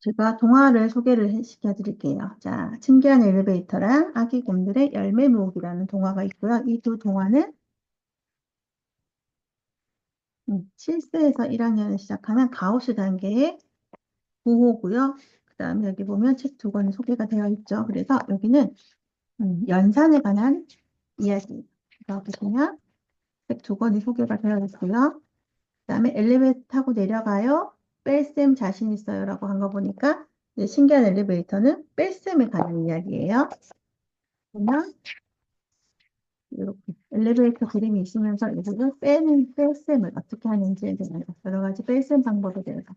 제가 동화를 소개를 시켜드릴게요. 자, 신기한 엘리베이터랑 아기 곰들의 열매 모으기라는 동화가 있고요. 이 두 동화는 7세에서 1학년을 시작하는 가우스 단계의 구호고요. 그 다음에 여기 보면 책 두 권이 소개가 되어 있죠. 그래서 여기는 연산에 관한 이야기. 그래서 보시면 책 두 권이 소개가 되어 있고요. 그 다음에 엘리베이터 타고 내려가요. 뺄셈 자신 있어요. 라고 한 거 보니까 이제 신기한 엘리베이터는 뺄셈에 관한 이야기예요. 그러면 이렇게 엘리베이터 그림이 있으면서 이거를 뺄셈을 어떻게 하는지에 대한 여러 가지 뺄셈 방법에 대해서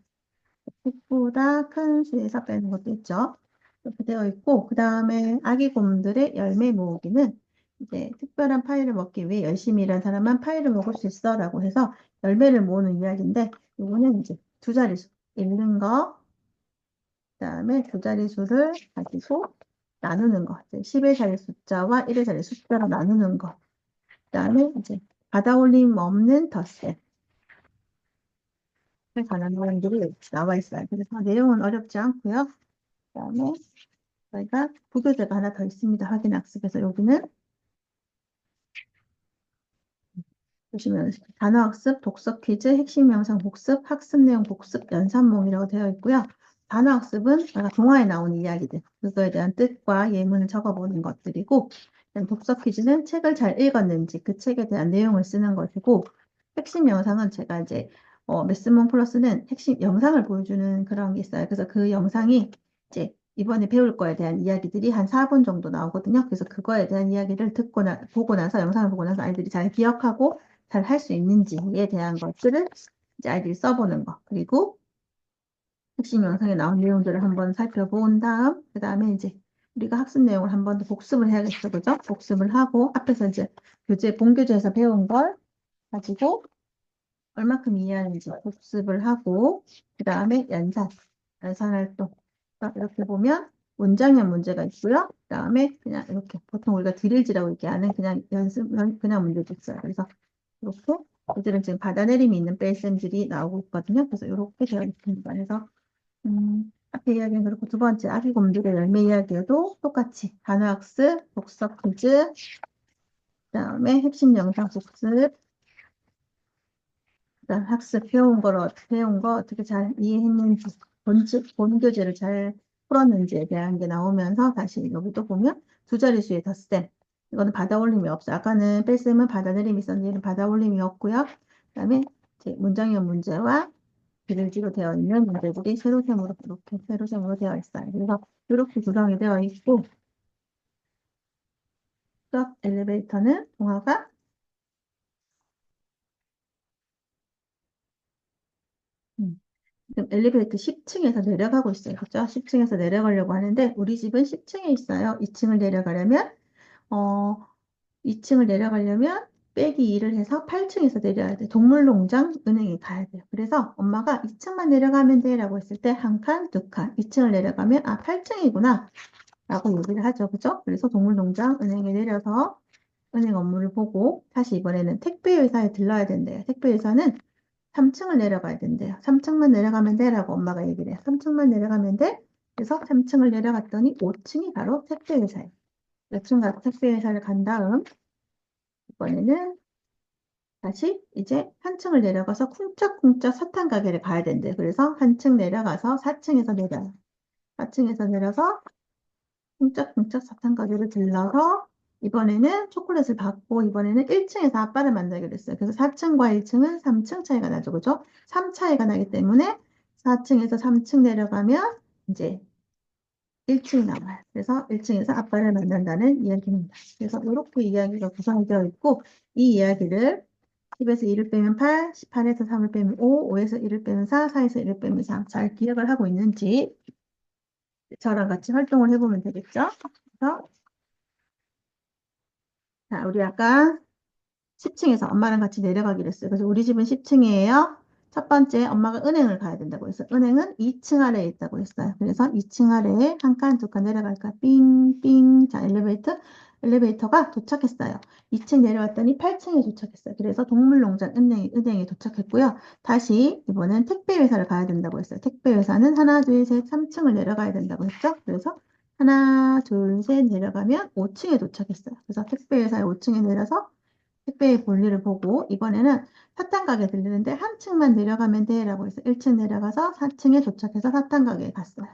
책보다 큰 수에서 빼는 것도 있죠. 이렇게 되어 있고 그 다음에 아기 곰들의 열매 모으기는 이제 특별한 파이를 먹기 위해 열심히 일한 사람만 파이를 먹을 수 있어 라고 해서 열매를 모으는 이야기인데 이거는 이제 두 자릿수 읽는 거 그다음에 두 자릿수를 가지고 나누는 거 10의 자리 숫자와 1의 자리 숫자로 나누는 거 그다음에 이제 받아올림 없는 덧셈에 관한 내용들이 여기 나와 있어요. 그래서 내용은 어렵지 않고요. 그다음에 저희가 부교재가 하나 더 있습니다. 확인 학습에서 여기는 보시면 단어 학습, 독서 퀴즈, 핵심 명상 복습, 학습 내용 복습, 연산몽이라고 되어 있고요. 단어 학습은 아까 동화에 나온 이야기들, 그거에 대한 뜻과 예문을 적어보는 것들이고, 독서 퀴즈는 책을 잘 읽었는지 그 책에 대한 내용을 쓰는 것이고, 핵심 영상은 제가 이제 메스몬 플러스는 핵심 영상을 보여주는 그런 게 있어요. 그래서 그 영상이 이제 이번에 배울 거에 대한 이야기들이 한 4분 정도 나오거든요. 그래서 그거에 대한 이야기를 보고 나서 영상을 보고 나서 아이들이 잘 기억하고 잘 할 수 있는지에 대한 것들을 이제 아이들이 써보는 거. 그리고 핵심 영상에 나온 내용들을 한번 살펴본 다음, 그 다음에 이제 우리가 학습 내용을 한 번 더 복습을 해야겠죠. 그죠? 복습을 하고 앞에서 이제 본교재에서 배운 걸 가지고 얼마큼 이해하는지 복습을 하고, 그 다음에 연산 활동. 이렇게 보면 문장형 문제가 있고요. 그 다음에 그냥 이렇게 보통 우리가 드릴지라고 얘기하는 그냥 그냥 문제도 있어요. 그래서 이렇게 이들은 지금 받아내림이 있는 뺄셈들이 나오고 있거든요. 그래서 이렇게 되어 있습니다. 그래서 앞에 이야기는 그렇고 두 번째 아기 곰들의 열매 이야기에도 똑같이 단어학습, 독서 퀴즈, 그다음에 핵심 영상 복습, 그다음 학습 배운 거 어떻게 잘 이해했는지, 본교재를 잘 풀었는지에 대한 게 나오면서 다시 여기 또 보면 두 자릿수의 덧셈. 이거는 받아올림이 없어요. 아까는 뺄셈은 받아내림이 있었는데 얘는 받아올림이 없고요. 그다음에 이제 문장형 문제와 비례지로 되어 있는 문제들이 세로셈으로 이렇게 세로셈으로 되어 있어요. 그래서 이렇게 구성이 되어 있고 수학 엘리베이터는 동화가 음, 지금 엘리베이터 10층에서 내려가고 있어요. 그죠? 10층에서 내려가려고 하는데 우리 집은 10층에 있어요. 2층을 내려가려면 어 2층을 내려가려면 빼기 2를 해서 8층에서 내려야 돼. 동물농장 은행에 가야 돼요. 그래서 엄마가 2층만 내려가면 돼 라고 했을 때 한 칸, 두 칸. 2층을 내려가면 8층이구나 라고 얘기를 하죠. 그죠? 그래서 동물농장 은행에 내려서 은행 업무를 보고 다시 이번에는 택배회사에 들러야 된대요. 택배회사는 3층을 내려가야 된대요. 3층만 내려가면 돼라고 엄마가 얘기를 해요. 3층만 내려가면 돼. 그래서 3층을 내려갔더니 5층이 바로 택배회사예요. 5층 가서 택배회사를 간 다음 이번에는 다시 이제 한 층을 내려가서 쿵짝쿵짝 사탕 가게를 가야 된대. 그래서 한 층 내려가서 4층에서 내려요. 4층에서 내려서 쿵짝쿵짝 사탕 가게를 들러서 이번에는 초콜릿을 받고 이번에는 1층에서 아빠를 만나기로 했어요. 그래서 4층과 1층은 3층 차이가 나죠. 그죠? 3 차이가 나기 때문에 4층에서 3층 내려가면 이제 1층이 남아요. 그래서 1층에서 아빠를 만난다는 이야기입니다. 그래서 이렇게 이야기가 구성이 되어 있고 이 이야기를 10에서 2를 빼면 8, 18에서 3을 빼면 5, 5에서 1을 빼면 4, 4에서 1을 빼면 3. 잘 기억을 하고 있는지 저랑 같이 활동을 해보면 되겠죠? 그래서 자, 우리 아까 10층에서 엄마랑 같이 내려가기로 했어요. 그래서 우리 집은 10층이에요. 첫 번째, 엄마가 은행을 가야 된다고 했어요. 은행은 2층 아래에 있다고 했어요. 그래서 2층 아래에 한 칸, 두 칸 내려갈까? 삥, 삥. 자, 엘리베이터 엘리베이터가 도착했어요. 2층 내려왔더니 8층에 도착했어요. 그래서 동물농장 은행에 도착했고요. 다시 이번엔 택배회사를 가야 된다고 했어요. 택배회사는 하나, 둘, 셋, 3층을 내려가야 된다고 했죠. 그래서 하나, 둘, 셋 내려가면 5층에 도착했어요. 그래서 택배회사에 5층에 내려서 택배의 볼일을 보고 이번에는 사탕 가게 들리는데 한 층만 내려가면 돼라고 해서 1층 내려가서 4층에 도착해서 사탕 가게에 갔어요.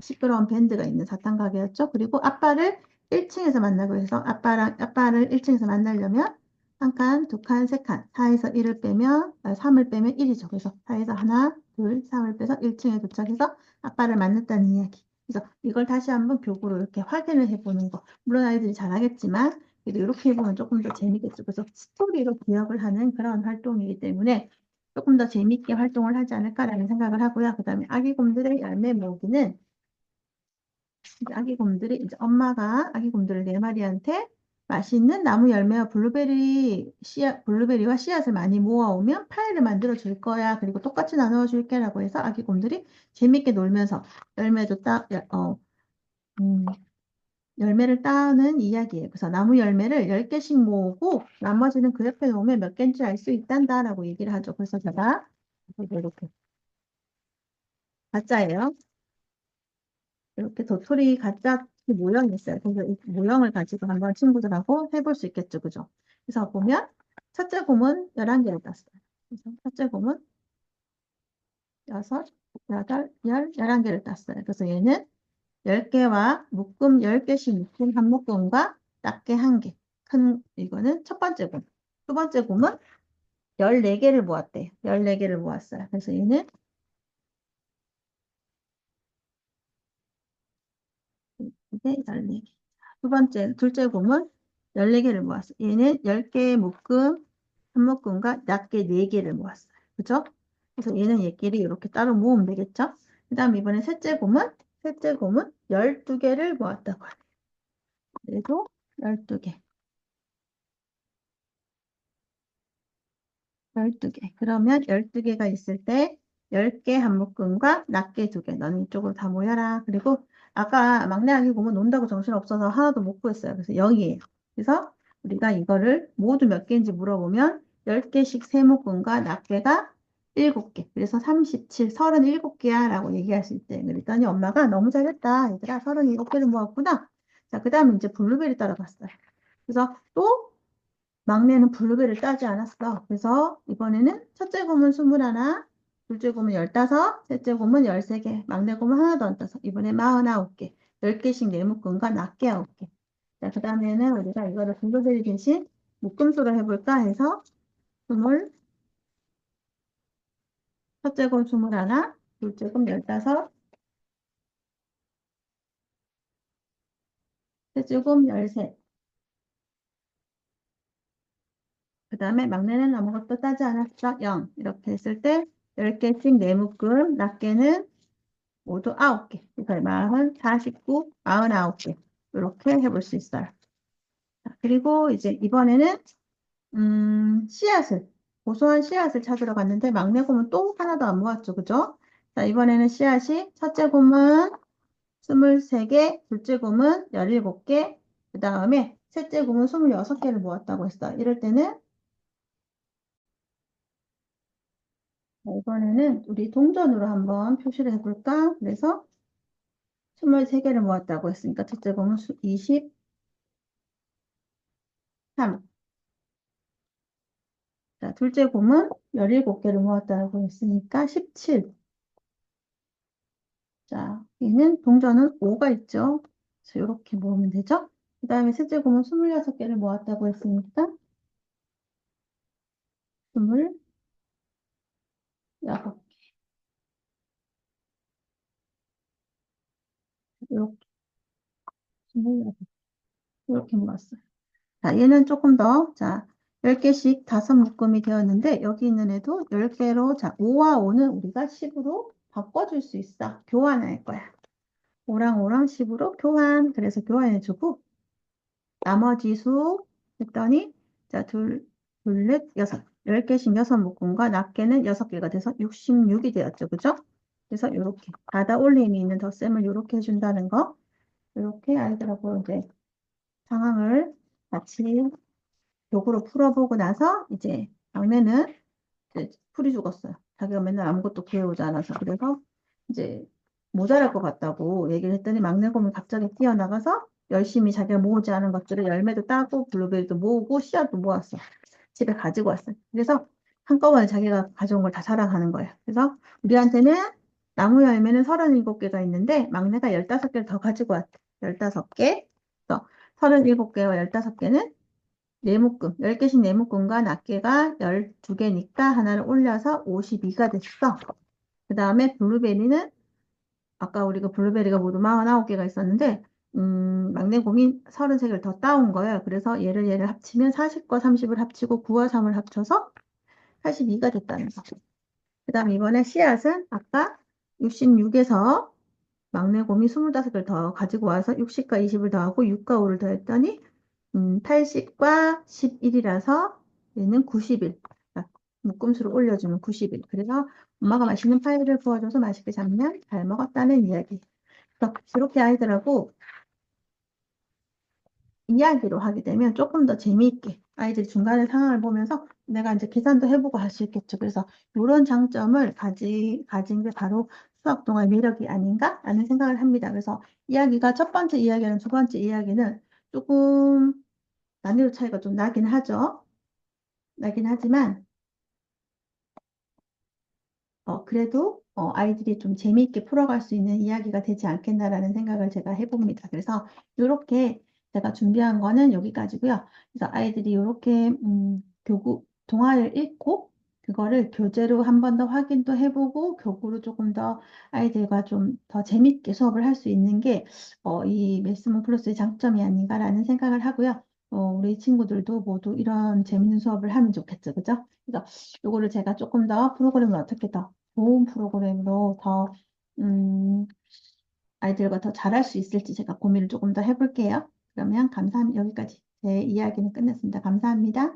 시끄러운 밴드가 있는 사탕 가게였죠. 그리고 아빠를 1층에서 만나고 해서 아빠를 1층에서 만나려면 한 칸, 두 칸, 세 칸, 4에서 1을 빼면 3을 빼면 1이죠. 그래서 4에서 하나, 둘, 3을 빼서 1층에 도착해서 아빠를 만났다는 이야기. 그래서 이걸 다시 한번 교구로 이렇게 확인을 해보는 거. 물론 아이들이 잘하겠지만 그래도 이렇게 해보면 조금 더 재밌겠죠. 그래서 스토리로 기억을 하는 그런 활동이기 때문에 조금 더 재밌게 활동을 하지 않을까라는 생각을 하고요. 그 다음에 아기 곰들의 열매 모으기는 이제 아기 곰들이 이제 엄마가 아기 곰들을 네 마리한테 맛있는 나무 열매와 블루베리와 씨앗을 많이 모아오면 파이를 만들어 줄 거야. 그리고 똑같이 나누어 줄게라고 해서 아기 곰들이 재밌게 놀면서 열매도 음, 열매를 따는 이야기예요. 그래서 나무 열매를 10개씩 모으고 나머지는 그 옆에 놓으면 몇 개인지 알 수 있단다라고 얘기를 하죠. 그래서 제가 이렇게 가짜예요. 이렇게 도토리 가짜 모형이 있어요. 그래서 이 모형을 가지고 한번 친구들하고 해볼 수 있겠죠. 그죠? 그래서 보면 첫째 곰은 11개를 땄어요. 그래서 첫째 곰은 여섯, 여덟, 11개를 땄어요. 그래서 얘는 10개와 묶음 10개씩 묶은 한 묶음과 낱개 1개. 이거는 첫 번째 곰. 두 번째 곰은 14개를 모았대요. 14개를 모았어요. 그래서 얘는 이게 14개. 둘째 곰은 14개를 모았어요. 얘는 10개의 묶음, 한 묶음과 낱개 4개를 모았어요. 그죠? 그래서 얘는 얘끼리 이렇게 따로 모으면 되겠죠? 그 다음 이번에 셋째 곰은 12개를 모았다고 하네요. 그래도 12개. 12개. 그러면 12개가 있을 때 10개 한 묶음과 낱개 2개. 너는 이쪽으로 다 모여라. 그리고 아까 막내 아기 보면 논다고 정신없어서 하나도 못 구했어요. 그래서 0이에요. 그래서 우리가 이거를 모두 몇 개인지 물어보면 10개씩 세 묶음과 낱개가 7개. 그래서 37, 37개야 라고 얘기하실 때 그랬더니 엄마가 너무 잘했다. 얘들아 37개를 모았구나. 자, 그 다음에 이제 블루베리 따라갔어요. 그래서 또 막내는 블루베리를 따지 않았어. 그래서 이번에는 첫째 곰은 21, 둘째 곰은 15, 셋째 곰은 13개, 막내 곰은 하나도 안 따서 이번에 49개, 10개씩 네 묶음과 낱개 9개. 자, 그 다음에는 우리가 이거를 블루베리 대신 묶음수로 해볼까 해서 20, 첫째 곰 21, 둘째 곰 15, 셋째 곰 13. 그 다음에 막내는 아무것도 따지 않았어. 0. 이렇게 했을 때 10개씩 네 묶음, 낱개는 모두 9개. 그래서 40, 49, 49개. 이렇게 해볼 수 있어요. 자, 그리고 이제 이번에는 씨앗을 고소한 씨앗을 찾으러 갔는데 막내 곰은 또 하나도 안 모았죠. 그죠? 자, 이번에는 씨앗이 첫째 곰은 23개, 둘째 곰은 17개, 그 다음에 셋째 곰은 26개를 모았다고 했어요. 이럴 때는 자, 이번에는 우리 동전으로 한번 표시를 해볼까? 그래서 23개를 모았다고 했으니까 첫째 곰은 23, 자, 둘째 곰은 17개를 모았다고 했으니까 17. 자, 얘는 동전은 5가 있죠. 그래서 이렇게 모으면 되죠. 그 다음에 셋째 곰은 26개를 모았다고 했으니까 26, 이렇게 26, 이렇게 모았어요. 자, 얘는 조금 더, 자, 10개씩 5묶음이 되었는데, 여기 있는 애도 10개로, 자, 5와 5는 우리가 10으로 바꿔줄 수 있어. 교환할 거야. 5랑 5랑 10으로 교환. 그래서 교환해주고, 나머지 수 했더니, 자, 넷, 여섯. 10개씩 6묶음과 낱개는 6개가 돼서 66이 되었죠. 그죠? 그래서 이렇게 받아 올림이 있는 덧셈을 이렇게 해준다는 거. 이렇게 아이들하고 이제 상황을 같이 역으로 풀어보고 나서 이제 막내는 이제 풀이 죽었어요. 자기가 맨날 아무것도 구해오지 않아서. 그래서 이제 모자랄 것 같다고 얘기를 했더니 막내 곰이 갑자기 뛰어나가서 열심히 자기가 모으지 않은 것들을 열매도 따고 블루베리도 모으고 씨앗도 모았어. 집에 가지고 왔어요. 그래서 한꺼번에 자기가 가져온 걸 다 자랑하는 거예요. 그래서 우리한테는 나무 열매는 37개가 있는데 막내가 15개를 더 가지고 왔대. 15개. 그래서 37개와 15개는 네묶음, 10개씩 네묶음과 낱개가 12개니까 하나를 올려서 52가 됐어. 그 다음에 블루베리는 아까 우리가 블루베리가 모두 49개가 있었는데 막내 곰이 33개를 더 따온 거예요. 그래서 얘를 합치면 40과 30을 합치고 9와 3을 합쳐서 82가 됐다는 거. 그 다음에 이번에 씨앗은 아까 66에서 막내 곰이 25개를 더 가지고 와서 60과 20을 더하고 6과 5를 더했더니 80과 11이라서 얘는 90일. 묶음수를 올려주면 90일. 그래서 엄마가 맛있는 파이를 구워줘서 맛있게 잡면 잘 먹었다는 이야기. 그래서 이렇게 아이들하고 이야기로 하게 되면 조금 더 재미있게 아이들이 중간에 상황을 보면서 내가 이제 계산도 해보고 할 수 있겠죠. 그래서 이런 장점을 가진 게 바로 수학 동화의 매력이 아닌가 라는 생각을 합니다. 그래서 이야기가 첫 번째 이야기랑 두 번째 이야기는 조금 난이도 차이가 좀 나긴 하죠. 나긴 하지만 그래도 아이들이 좀 재미있게 풀어갈 수 있는 이야기가 되지 않겠나라는 생각을 제가 해봅니다. 그래서 이렇게 제가 준비한 거는 여기까지고요. 그래서 아이들이 이렇게 동화를 읽고 그거를 교재로 한 번 더 확인도 해보고 교구로 조금 더 아이들과 좀 더 재밌게 수업을 할 수 있는 게 이 매스문 플러스의 장점이 아닌가라는 생각을 하고요. 우리 친구들도 모두 이런 재밌는 수업을 하면 좋겠죠, 그죠? 그래서 요거를 제가 조금 더 프로그램을 어떻게 더 좋은 프로그램으로 더, 아이들과 더 잘할 수 있을지 제가 고민을 조금 더 해볼게요. 그러면 여기까지 제 이야기는 끝냈습니다. 감사합니다.